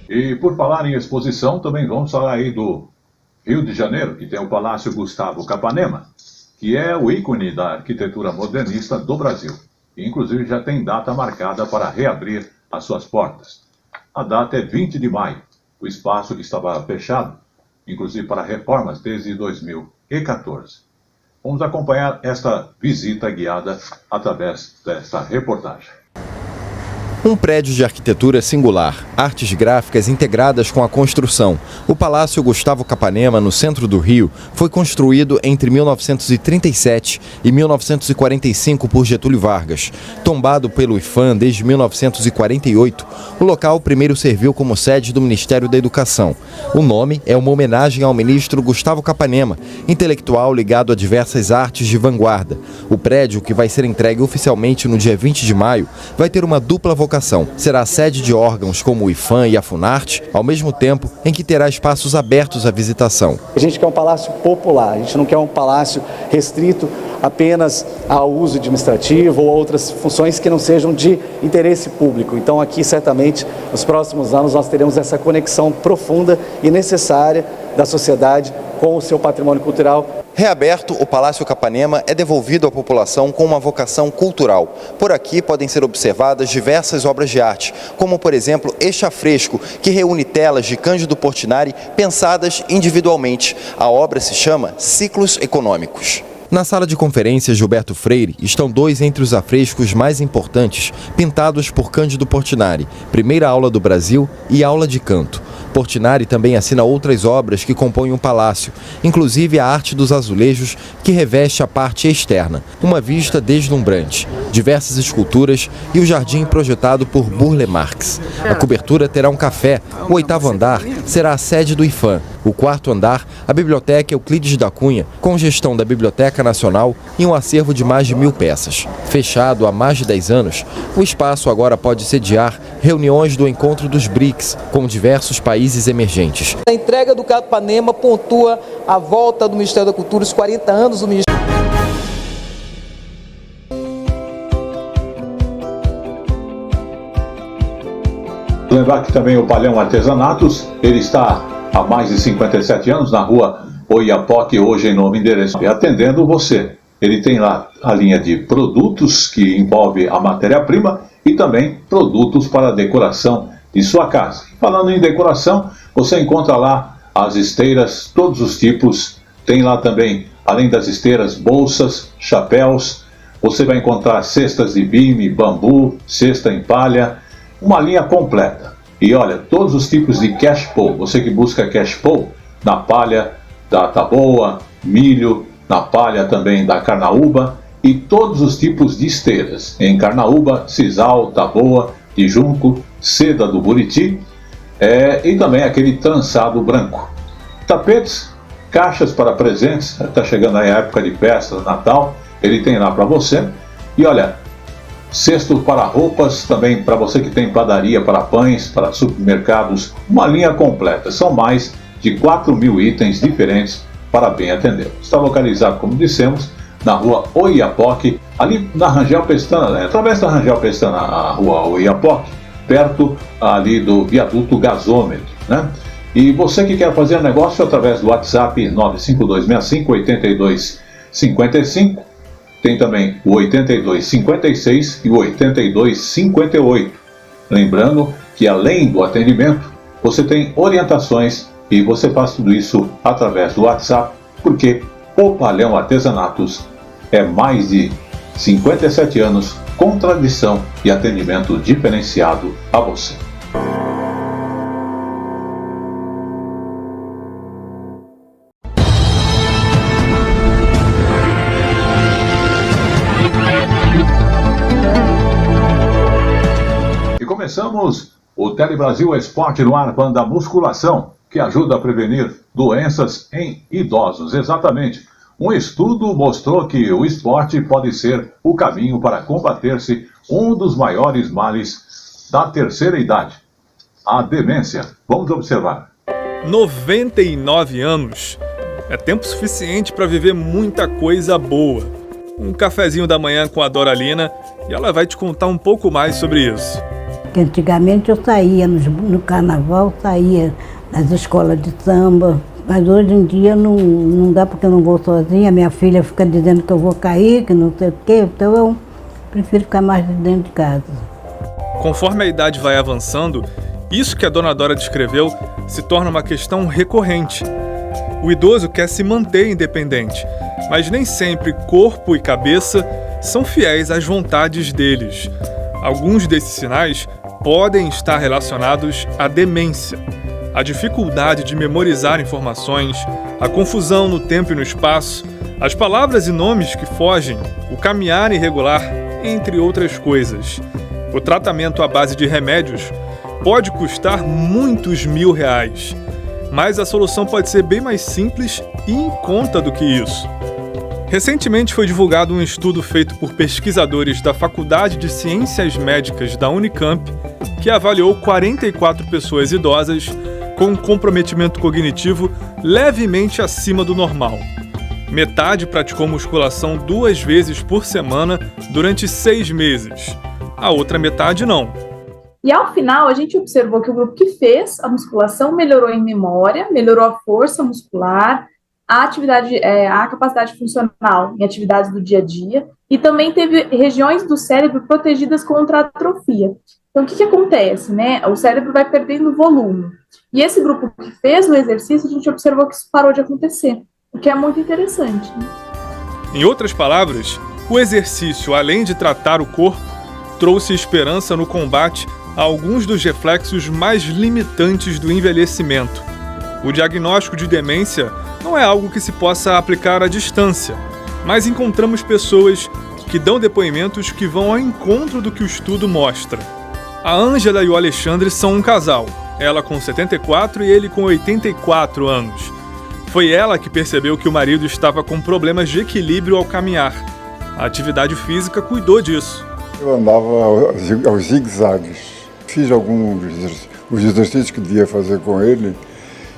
E por falar em exposição, também vamos falar aí do Rio de Janeiro, que tem o Palácio Gustavo Capanema, que é o ícone da arquitetura modernista do Brasil. E, inclusive, já tem data marcada para reabrir as suas portas. A data é 20 de maio. O espaço que estava fechado, inclusive para reformas, desde 2014. Vamos acompanhar esta visita guiada através desta reportagem. Um prédio de arquitetura singular, artes gráficas integradas com a construção. O Palácio Gustavo Capanema, no centro do Rio, foi construído entre 1937 e 1945 por Getúlio Vargas. Tombado pelo IPHAN desde 1948, o local primeiro serviu como sede do Ministério da Educação. O nome é uma homenagem ao ministro Gustavo Capanema, intelectual ligado a diversas artes de vanguarda. O prédio, que vai ser entregue oficialmente no dia 20 de maio, vai ter uma dupla vocação. Será sede de órgãos como o IPHAN e a Funarte, ao mesmo tempo em que terá espaços abertos à visitação. A gente quer um palácio popular, a gente não quer um palácio restrito apenas ao uso administrativo ou outras funções que não sejam de interesse público. Então aqui, certamente, nos próximos anos nós teremos essa conexão profunda e necessária da sociedade com o seu patrimônio cultural. Reaberto, o Palácio Capanema é devolvido à população com uma vocação cultural. Por aqui podem ser observadas diversas obras de arte, como, por exemplo, este afresco, que reúne telas de Cândido Portinari pensadas individualmente. A obra se chama Ciclos Econômicos. Na sala de conferências Gilberto Freire estão dois entre os afrescos mais importantes, pintados por Cândido Portinari, Primeira Aula do Brasil e Aula de Canto. Portinari também assina outras obras que compõem o palácio, inclusive a arte dos azulejos, que reveste a parte externa, uma vista deslumbrante, diversas esculturas e o jardim projetado por Burle Marx. A cobertura terá um café, o 8º andar será a sede do IPHAN, o 4º andar, a Biblioteca Euclides da Cunha, com gestão da Biblioteca Nacional e um acervo de mais de 1000 peças. Fechado há mais de 10 anos, o espaço agora pode sediar reuniões do Encontro dos BRICS, com diversos países emergentes. A entrega do Capanema pontua a volta do Ministério da Cultura, os 40 anos do Ministério. Lembrar que também o Palhão Artesanatos, ele está há mais de 57 anos na rua Oiapoque, hoje em novo endereço, atendendo você. Ele tem lá a linha de produtos que envolve a matéria-prima e também produtos para decoração de sua casa. Falando em decoração, você encontra lá as esteiras, todos os tipos. Tem lá também, além das esteiras, bolsas, chapéus. Você vai encontrar cestas de bime, bambu, cesta em palha, uma linha completa. E olha, todos os tipos de cash pool. Você que busca cash pool, na palha da taboa, milho, na palha também da carnaúba e todos os tipos de esteiras. Em carnaúba, sisal, taboa, de junco, seda do buriti e também aquele trançado branco. Tapetes, caixas para presentes, está chegando aí a época de festa, Natal, ele tem lá para você. E olha, cesto para roupas, também para você que tem padaria, para pães, para supermercados, uma linha completa. São mais de 4.000 itens diferentes para bem atender. Está localizado, como dissemos, na rua Oiapoque, ali na Rangel Pestana, né? Através da Rangel Pestana, a rua Oiapoque, perto ali do viaduto gasômetro, né? E você que quer fazer negócio através do WhatsApp 95265-8255, tem também o 8256 e o 8258. Lembrando que além do atendimento, você tem orientações e você faz tudo isso através do WhatsApp, porque o Palhão Artesanatos é mais de 57 anos com tradição e atendimento diferenciado a você. E começamos o Telebrasil Esporte no ar, banda musculação, que ajuda a prevenir doenças em idosos. Exatamente. Um estudo mostrou que o esporte pode ser o caminho para combater-se um dos maiores males da terceira idade. A demência. Vamos observar. 99 anos é tempo suficiente para viver muita coisa boa. Um cafezinho da manhã com a Doralina e ela vai te contar um pouco mais sobre isso. Antigamente eu saía no carnaval, saía nas escolas de samba, mas hoje em dia não dá porque eu não vou sozinha, minha filha fica dizendo que eu vou cair, que não sei o quê, então eu prefiro ficar mais dentro de casa. Conforme a idade vai avançando, isso que a dona Dora descreveu se torna uma questão recorrente. O idoso quer se manter independente, mas nem sempre corpo e cabeça são fiéis às vontades deles. Alguns desses sinais podem estar relacionados à demência. A dificuldade de memorizar informações, a confusão no tempo e no espaço, as palavras e nomes que fogem, o caminhar irregular, entre outras coisas. O tratamento à base de remédios pode custar muitos R$1.000, mas a solução pode ser bem mais simples e em conta do que isso. Recentemente foi divulgado um estudo feito por pesquisadores da Faculdade de Ciências Médicas da Unicamp, que avaliou 44 pessoas idosas com um comprometimento cognitivo levemente acima do normal. Metade praticou musculação 2 vezes por semana durante 6 meses. A outra metade não. E ao final, a gente observou que o grupo que fez a musculação melhorou em memória, melhorou a força muscular, a capacidade funcional em atividades do dia a dia, e também teve regiões do cérebro protegidas contra a atrofia. Então, o que acontece, né? O cérebro vai perdendo volume. E esse grupo que fez o exercício, a gente observou que isso parou de acontecer, o que é muito interessante, né? Em outras palavras, o exercício, além de tratar o corpo, trouxe esperança no combate a alguns dos reflexos mais limitantes do envelhecimento. O diagnóstico de demência não é algo que se possa aplicar à distância, mas encontramos pessoas que dão depoimentos que vão ao encontro do que o estudo mostra. A Ângela e o Alexandre são um casal, ela com 74 e ele com 84 anos. Foi ela que percebeu que o marido estava com problemas de equilíbrio ao caminhar. A atividade física cuidou disso. Eu andava aos zigue-zagues. Fiz alguns os exercícios que devia fazer com ele.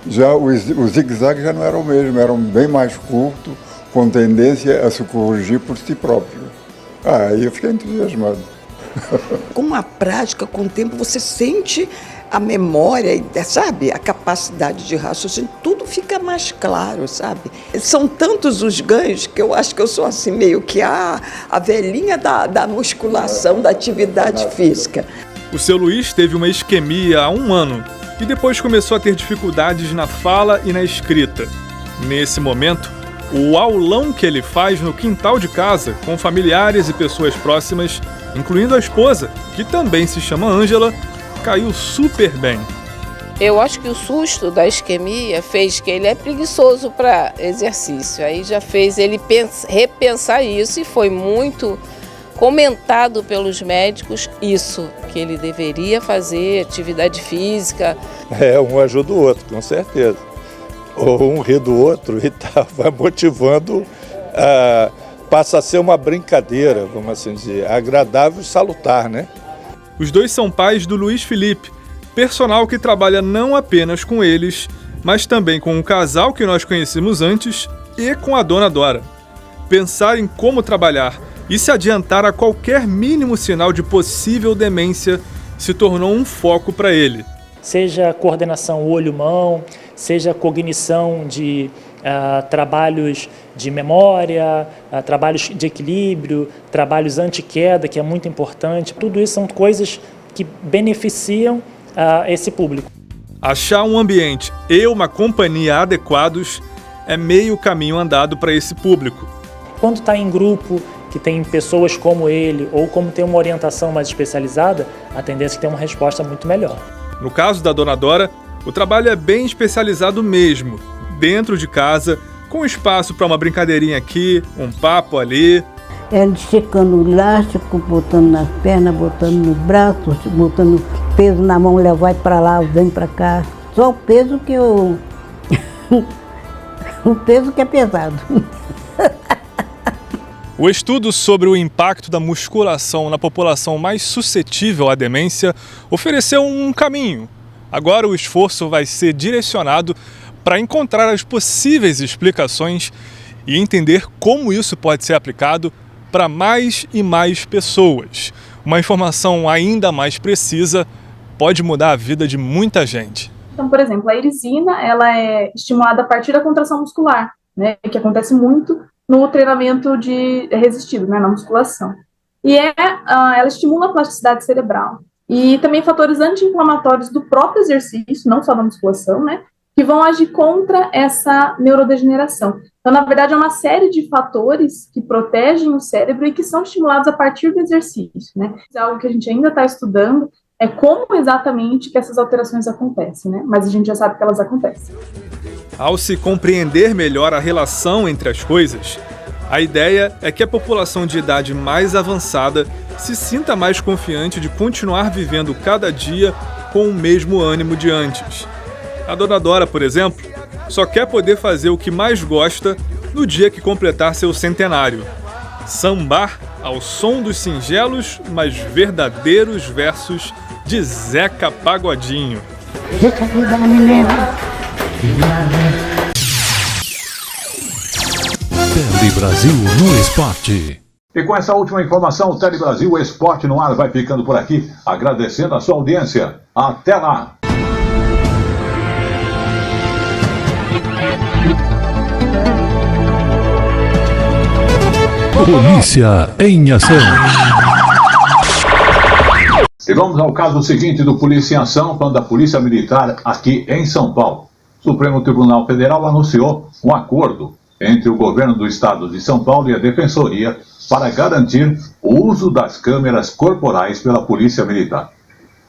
Já os zigue-zagues já não eram o mesmo, eram bem mais curtos, com tendência a se corrigir por si próprio. Aí eu fiquei entusiasmado. Com a prática, com o tempo, você sente a memória, sabe? A capacidade de raciocínio, tudo fica mais claro, sabe? São tantos os ganhos que eu acho que eu sou assim, meio que a velhinha da musculação, da atividade física. O seu Luiz teve uma isquemia há 1 ano e depois começou a ter dificuldades na fala e na escrita. Nesse momento, o aulão que ele faz no quintal de casa, com familiares e pessoas próximas, incluindo a esposa, que também se chama Ângela, caiu super bem. Eu acho que o susto da isquemia fez que ele é preguiçoso para exercício. Aí já fez ele repensar isso e foi muito comentado pelos médicos isso, que ele deveria fazer atividade física. Um ajuda o outro, com certeza. Ou um ri do outro e vai motivando, passa a ser uma brincadeira, vamos assim dizer, agradável e salutar, né? Os dois são pais do Luiz Felipe, personal que trabalha não apenas com eles, mas também com o casal que nós conhecemos antes e com a dona Dora. Pensar em como trabalhar e se adiantar a qualquer mínimo sinal de possível demência se tornou um foco para ele. Seja coordenação olho-mão, seja cognição de trabalhos de memória, trabalhos de equilíbrio, trabalhos anti-queda, que é muito importante. Tudo isso são coisas que beneficiam esse público. Achar um ambiente e uma companhia adequados é meio caminho andado para esse público. Quando está em grupo, que tem pessoas como ele, ou como tem uma orientação mais especializada, a tendência é ter uma resposta muito melhor. No caso da dona Dora, o trabalho é bem especializado mesmo, dentro de casa, com espaço para uma brincadeirinha aqui, um papo ali. Ela esticando o elástico, botando nas pernas, botando nos braços, botando peso na mão, vai para lá, vem para cá. Só o peso que o peso que é pesado. O estudo sobre o impacto da musculação na população mais suscetível à demência ofereceu um caminho, Agora o esforço vai ser direcionado para encontrar as possíveis explicações e entender como isso pode ser aplicado para mais e mais pessoas. Uma informação ainda mais precisa pode mudar a vida de muita gente. Então, por exemplo, a erisina, ela é estimulada a partir da contração muscular, né, que acontece muito no treinamento de resistido, né, na musculação. E ela estimula a plasticidade cerebral. E também fatores anti-inflamatórios do próprio exercício, não só da musculação, né, que vão agir contra essa neurodegeneração. Então, na verdade, é uma série de fatores que protegem o cérebro e que são estimulados a partir do exercício, né. É algo que a gente ainda está estudando, é como exatamente que essas alterações acontecem, né, mas a gente já sabe que elas acontecem. Ao se compreender melhor a relação entre as coisas, a ideia é que a população de idade mais avançada se sinta mais confiante de continuar vivendo cada dia com o mesmo ânimo de antes. A dona Dora, por exemplo, só quer poder fazer o que mais gosta no dia que completar seu centenário: sambar ao som dos singelos, mas verdadeiros versos de Zeca Pagodinho. Tele Brasil no Esporte. E com essa última informação, o Tele Brasil Esporte no ar vai ficando por aqui, agradecendo a sua audiência. Até lá! Polícia em ação. E vamos ao caso seguinte do Polícia em Ação, falando da Polícia Militar aqui em São Paulo. O Supremo Tribunal Federal anunciou um acordo entre o governo do estado de São Paulo e a Defensoria para garantir o uso das câmeras corporais pela Polícia Militar.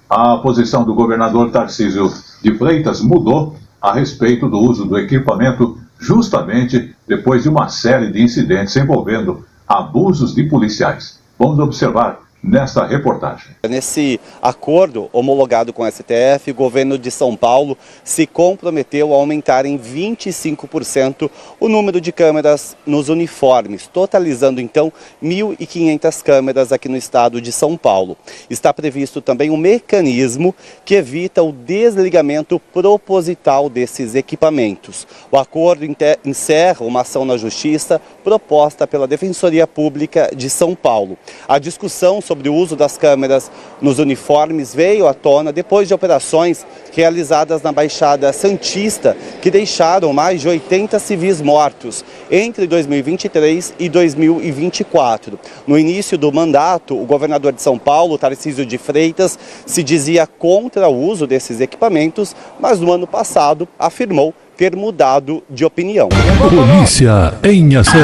A posição do governador Tarcísio de Freitas mudou a respeito do uso do equipamento justamente depois de uma série de incidentes envolvendo abusos de policiais. Vamos observar nesta reportagem. Nesse acordo homologado com o STF, o governo de São Paulo se comprometeu a aumentar em 25% o número de câmeras nos uniformes, totalizando então 1.500 câmeras aqui no estado de São Paulo. Está previsto também um mecanismo que evita o desligamento proposital desses equipamentos. O acordo encerra uma ação na Justiça proposta pela Defensoria Pública de São Paulo. A discussão sobre o uso das câmeras nos uniformes veio à tona depois de operações realizadas na Baixada Santista, que deixaram mais de 80 civis mortos entre 2023 e 2024. No início do mandato, o governador de São Paulo, Tarcísio de Freitas, se dizia contra o uso desses equipamentos, mas no ano passado afirmou ter mudado de opinião. Polícia em ação.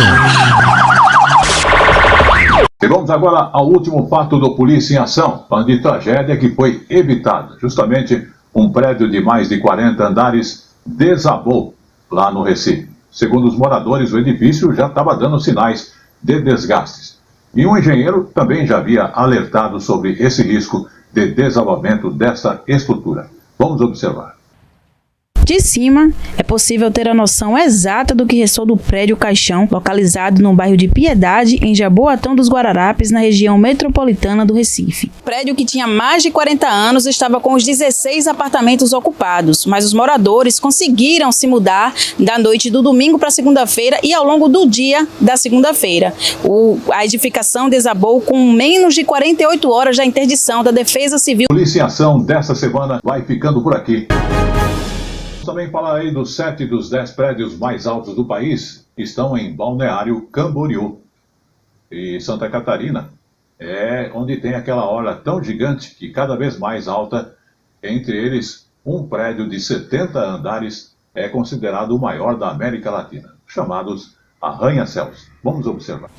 E vamos agora ao último fato do Polícia em Ação, falando de tragédia que foi evitada. Justamente um prédio de mais de 40 andares desabou lá no Recife. Segundo os moradores, o edifício já estava dando sinais de desgastes. E um engenheiro também já havia alertado sobre esse risco de desabamento dessa estrutura. Vamos observar. De cima, é possível ter a noção exata do que restou do prédio Caixão, localizado no bairro de Piedade, em Jaboatão dos Guararapes, na região metropolitana do Recife. O prédio, que tinha mais de 40 anos, estava com os 16 apartamentos ocupados, mas os moradores conseguiram se mudar da noite do domingo para segunda-feira e ao longo do dia da segunda-feira. A edificação desabou com menos de 48 horas da interdição da Defesa Civil. Polícia em Ação dessa semana vai ficando por aqui. Vamos também falar aí dos 7 dos 10 prédios mais altos do país que estão em Balneário Camboriú. E Santa Catarina é onde tem aquela orla tão gigante que cada vez mais alta. Entre eles, um prédio de 70 andares é considerado o maior da América Latina, chamados arranha-céus. Vamos observar.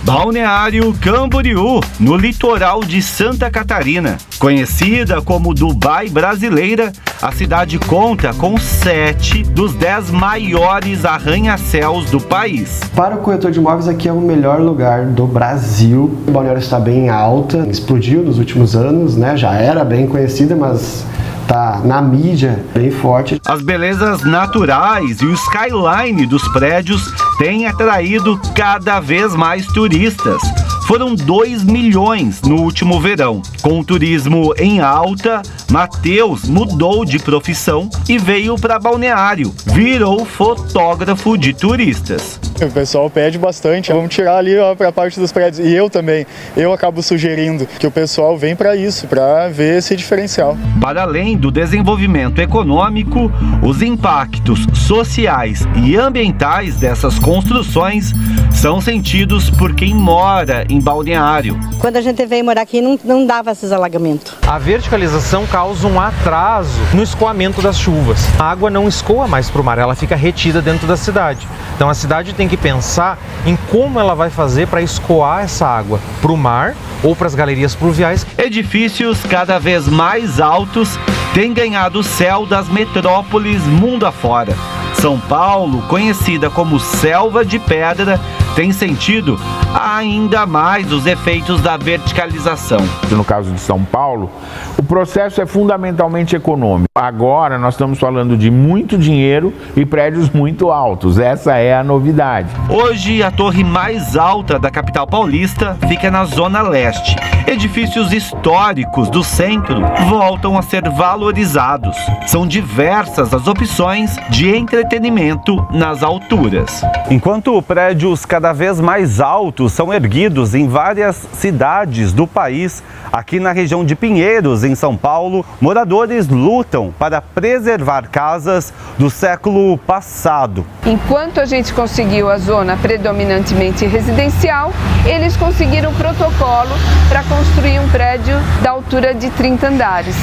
Balneário Camboriú, no litoral de Santa Catarina. Conhecida como Dubai brasileira, a cidade conta com 7 dos 10 maiores arranha-céus do país. Para o corretor de imóveis, aqui é o melhor lugar do Brasil. O Balneário está bem alta, explodiu nos últimos anos, né? Já era bem conhecida, mas tá na mídia bem forte. As belezas naturais e o skyline dos prédios têm atraído cada vez mais turistas. Foram 2 milhões no último verão. Com o turismo em alta, Matheus mudou de profissão e veio para Balneário. Virou fotógrafo de turistas. O pessoal pede bastante, vamos tirar ali para a parte dos prédios. E eu também, eu acabo sugerindo que o pessoal vem para isso, para ver esse diferencial. Para além do desenvolvimento econômico, os impactos sociais e ambientais dessas construções são sentidos por quem mora em Balneário. Quando a gente veio morar aqui, não dava esses alagamentos. A verticalização causa um atraso no escoamento das chuvas. A água não escoa mais para o mar, ela fica retida dentro da cidade. Então a cidade tem que pensar em como ela vai fazer para escoar essa água para o mar ou para as galerias pluviais. Edifícios cada vez mais altos têm ganhado o céu das metrópoles mundo afora. São Paulo, conhecida como selva de pedra, tem sentido ainda mais os efeitos da verticalização. No caso de São Paulo, o processo é fundamentalmente econômico. Agora nós estamos falando de muito dinheiro e prédios muito altos. Essa é a novidade. Hoje, a torre mais alta da capital paulista fica na Zona Leste. Edifícios históricos do centro voltam a ser valorizados. São diversas as opções de entretenimento nas alturas. Enquanto prédios cada vez mais altos são erguidos em várias cidades do país, aqui na região de Pinheiros, em São Paulo, moradores lutam para preservar casas do século passado. Enquanto a gente conseguiu a zona predominantemente residencial, eles conseguiram o protocolo para construir um prédio da altura de 30 andares.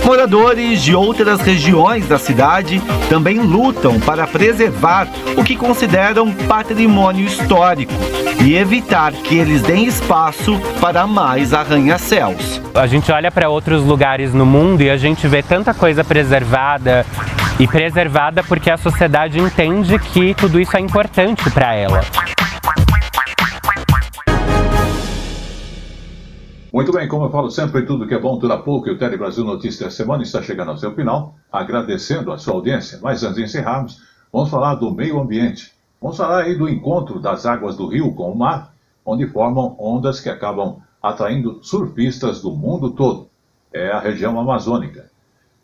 Moradores de outras regiões da cidade também lutam para preservar o que consideram patrimônio histórico e evitar que eles deem espaço para mais arranha-céus. A gente olha para outros lugares no mundo e a gente vê tanta coisa preservada porque a sociedade entende que tudo isso é importante para ela. Muito bem, como eu falo sempre, tudo que é bom dura pouco, e o Tele Brasil Notícias da Semana está chegando ao seu final, agradecendo a sua audiência. Mas antes de encerrarmos, vamos falar do meio ambiente. Vamos falar aí do encontro das águas do rio com o mar, onde formam ondas que acabam atraindo surfistas do mundo todo. É a região amazônica.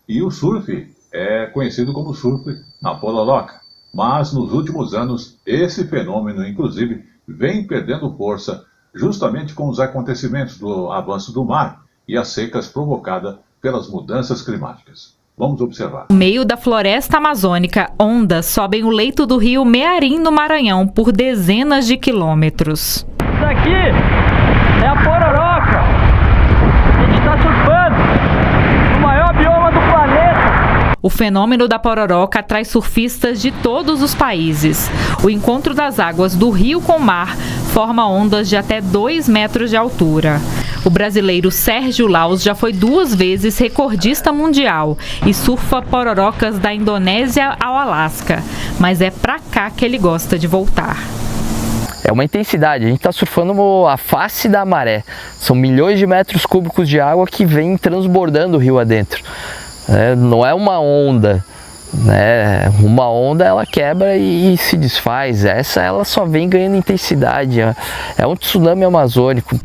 E o surf é conhecido como surf na Pororoca. Mas nos últimos anos, esse fenômeno, inclusive, vem perdendo força justamente com os acontecimentos do avanço do mar e as secas provocadas pelas mudanças climáticas. Vamos observar. No meio da floresta amazônica, ondas sobem o leito do rio Mearim, no Maranhão, por dezenas de quilômetros. Isso aqui é a Pororoca. A gente está surfando no maior bioma do planeta. O fenômeno da Pororoca atrai surfistas de todos os países. O encontro das águas do rio com o mar forma ondas de até 2 metros de altura. O brasileiro Sérgio Laus já foi 2 vezes recordista mundial e surfa pororocas da Indonésia ao Alasca, mas é pra cá que ele gosta de voltar. É uma intensidade, a gente está surfando a face da maré. São milhões de metros cúbicos de água que vem transbordando o rio adentro. Não é uma onda, né? Uma onda ela quebra e se desfaz, essa ela só vem ganhando intensidade, é um tsunami amazônico.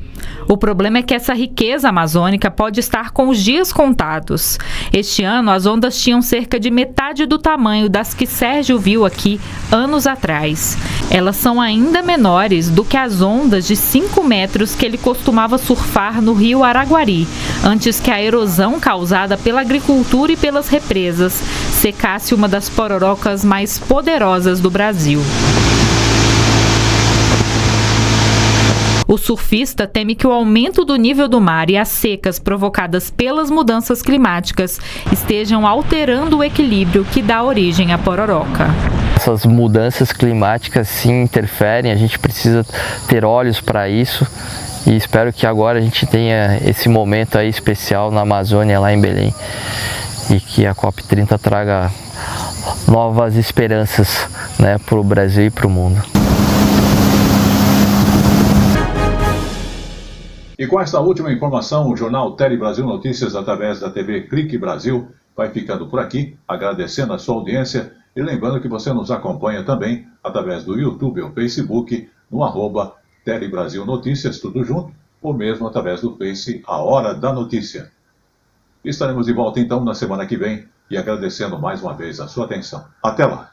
O problema é que essa riqueza amazônica pode estar com os dias contados. Este ano, as ondas tinham cerca de metade do tamanho das que Sérgio viu aqui anos atrás. Elas são ainda menores do que as ondas de 5 metros que ele costumava surfar no rio Araguari, antes que a erosão causada pela agricultura e pelas represas secasse uma das pororocas mais poderosas do Brasil. O surfista teme que o aumento do nível do mar e as secas provocadas pelas mudanças climáticas estejam alterando o equilíbrio que dá origem à pororoca. Essas mudanças climáticas sim interferem, a gente precisa ter olhos para isso e espero que agora a gente tenha esse momento aí especial na Amazônia, lá em Belém, e que a COP30 traga novas esperanças, né, para o Brasil e para o mundo. E com esta última informação, o jornal Tele Brasil Notícias, através da TV Clique Brasil, vai ficando por aqui, agradecendo a sua audiência e lembrando que você nos acompanha também através do YouTube ou Facebook, no @Tele Brasil Notícias, tudo junto, ou mesmo através do Face, A Hora da Notícia. Estaremos de volta então na semana que vem e agradecendo mais uma vez a sua atenção. Até lá!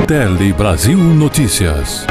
Tele Brasil Notícias.